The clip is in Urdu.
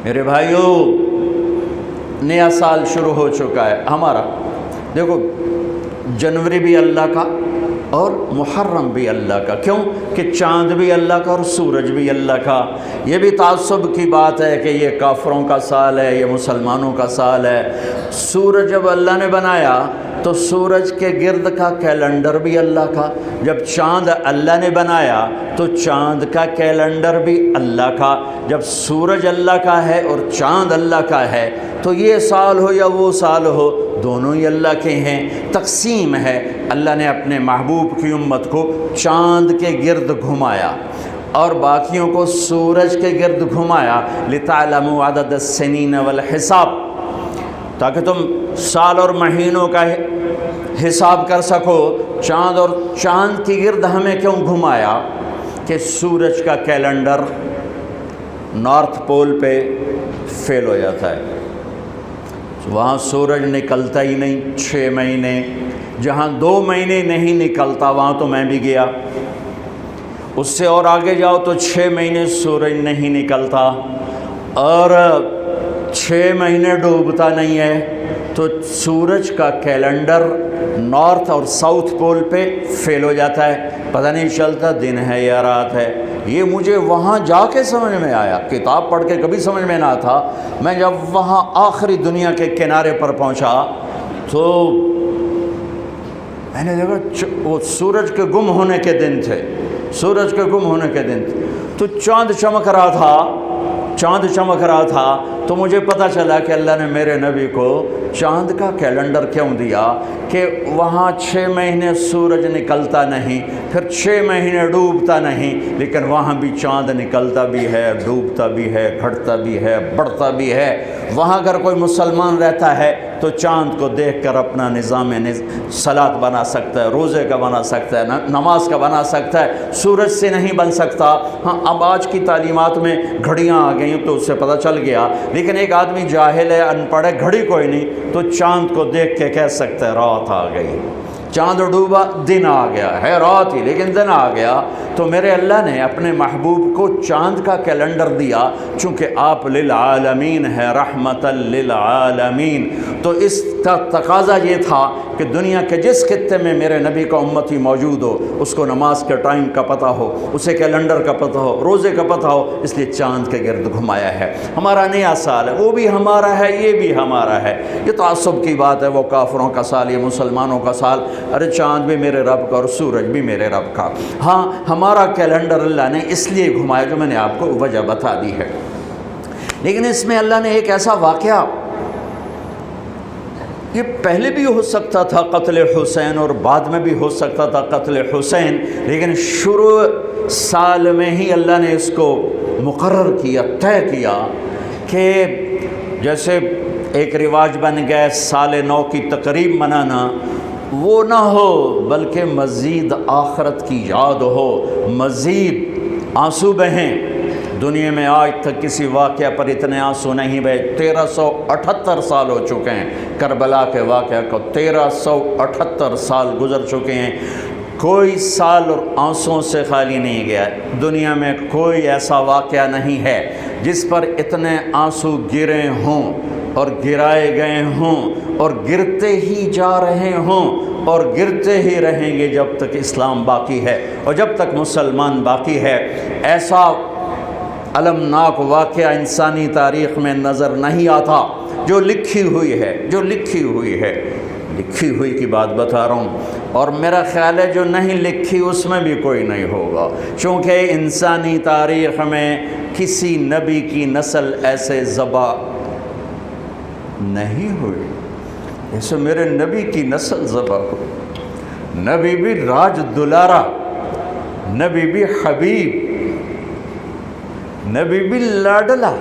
میرے بھائیوں، نیا سال شروع ہو چکا ہے ہمارا۔ دیکھو، جنوری بھی اللہ کا اور محرم بھی اللہ کا۔ کیوں کہ چاند بھی اللہ کا اور سورج بھی اللہ کا۔ یہ بھی تعصب کی بات ہے کہ یہ کافروں کا سال ہے، یہ مسلمانوں کا سال ہے۔ سورج جب اللہ نے بنایا تو سورج کے گرد کا کیلنڈر بھی اللہ کا، جب چاند اللہ نے بنایا تو چاند کا کیلنڈر بھی اللہ کا۔ جب سورج اللہ کا ہے اور چاند اللہ کا ہے تو یہ سال ہو یا وہ سال ہو، دونوں ہی اللہ کے ہیں۔ تقسیم ہے، اللہ نے اپنے محبوب کی امت کو چاند کے گرد گھمایا اور باقیوں کو سورج کے گرد گھمایا، لِتَعْلَمُوا عَدَدَ السِّنِينَ وَالْحِسَابَ، تاکہ تم سال اور مہینوں کا حساب کر سکو۔ چاند کی گرد ہمیں کیوں گھمایا؟ کہ سورج کا کیلنڈر نارتھ پول پہ فیل ہو جاتا ہے، وہاں سورج نکلتا ہی نہیں 6 مہینے۔ جہاں 2 مہینے نہیں نکلتا وہاں تو میں بھی گیا، اس سے اور آگے جاؤ تو 6 مہینے سورج نہیں نکلتا اور 6 مہینے ڈوبتا نہیں ہے، تو سورج کا کیلنڈر نارتھ اور ساؤتھ پول پہ فیل ہو جاتا ہے، پتہ نہیں چلتا دن ہے یا رات ہے۔ یہ مجھے وہاں جا کے سمجھ میں آیا، کتاب پڑھ کے کبھی سمجھ میں نہ تھا۔ میں جب وہاں آخری دنیا کے کنارے پر پہنچا تو میں نے دیکھا وہ سورج کے گم ہونے کے دن تھے، سورج کے گم ہونے کے دن تھے، تو چاند چمک رہا تھا، تو مجھے پتہ چلا کہ اللہ نے میرے نبی کو چاند کا کیلنڈر کیوں دیا، کہ وہاں 6 مہینے سورج نکلتا نہیں، پھر 6 مہینے ڈوبتا نہیں، لیکن وہاں بھی چاند نکلتا بھی ہے، ڈوبتا بھی ہے، گھٹتا بھی ہے، بڑھتا بھی ہے۔ وہاں اگر کوئی مسلمان رہتا ہے تو چاند کو دیکھ کر اپنا نظام صلاۃ بنا سکتا ہے، روزے کا بنا سکتا ہے، نماز کا بنا سکتا ہے، سورج سے نہیں بن سکتا۔ ہاں، اب آج کی تعلیمات میں گھڑیاں آ گئیں تو اس سے پتہ چل گیا، لیکن ایک آدمی جاہل ہے، ان پڑھ ہے، گھڑی کوئی نہیں، تو چاند کو دیکھ کے کہہ سکتا ہے رات آ گئی، چاند ڈوبا دن آ گیا ہے، رات ہی لیکن دن آ گیا۔ تو میرے اللہ نے اپنے محبوب کو چاند کا کیلنڈر دیا، چونکہ آپ للعالمین ہے، رحمت للعالمین، تو اس کا تقاضا یہ تھا کہ دنیا کے جس خطے میں میرے نبی کا امتی موجود ہو اس کو نماز کے ٹائم کا پتہ ہو، اسے کیلنڈر کا پتہ ہو، روزے کا پتہ ہو، اس لیے چاند کے گرد گھمایا ہے۔ ہمارا نیا سال ہے، وہ بھی ہمارا ہے، یہ بھی ہمارا ہے۔ یہ تعصب کی بات ہے، وہ کافروں کا سال، یہ مسلمانوں کا سال۔ ارے چاند بھی میرے رب کا اور سورج بھی میرے رب کا۔ ہاں، ہمارا کیلنڈر اللہ نے اس لیے گھمایا جو میں نے آپ کو وجہ بتا دی ہے، لیکن اس میں اللہ نے ایک ایسا واقعہ، یہ پہلے بھی ہو سکتا تھا قتل حسین اور بعد میں بھی ہو سکتا تھا قتل حسین، لیکن شروع سال میں ہی اللہ نے اس کو مقرر کیا، طے کیا کہ جیسے ایک رواج بن گیا سال نو کی تقریب منانا، وہ نہ ہو بلکہ مزید آخرت کی یاد ہو، مزید آنسو بہیں۔ دنیا میں آج تک کسی واقعہ پر اتنے آنسو نہیں بہے۔ 1378 سال ہو چکے ہیں کربلا کے واقعہ کو، 1378 سال گزر چکے ہیں، کوئی سال اور آنسوؤں سے خالی نہیں گیا۔ دنیا میں کوئی ایسا واقعہ نہیں ہے جس پر اتنے آنسو گرے ہوں اور گرائے گئے ہوں اور گرتے ہی جا رہے ہوں اور گرتے ہی رہیں گے جب تک اسلام باقی ہے اور جب تک مسلمان باقی ہے۔ ایسا المناک واقعہ انسانی تاریخ میں نظر نہیں آتا جو لکھی ہوئی ہے، لکھی ہوئی کی بات بتا رہا ہوں، اور میرا خیال ہے جو نہیں لکھی اس میں بھی کوئی نہیں ہوگا، چونکہ انسانی تاریخ میں کسی نبی کی نسل ایسے ذبح نہیں ہوئی جیسے میرے نبی کی نسل ذبح ہوئی۔ نبی بھی راج دلارا، نبی بھی حبیب، نبی بھی لاڈلا۔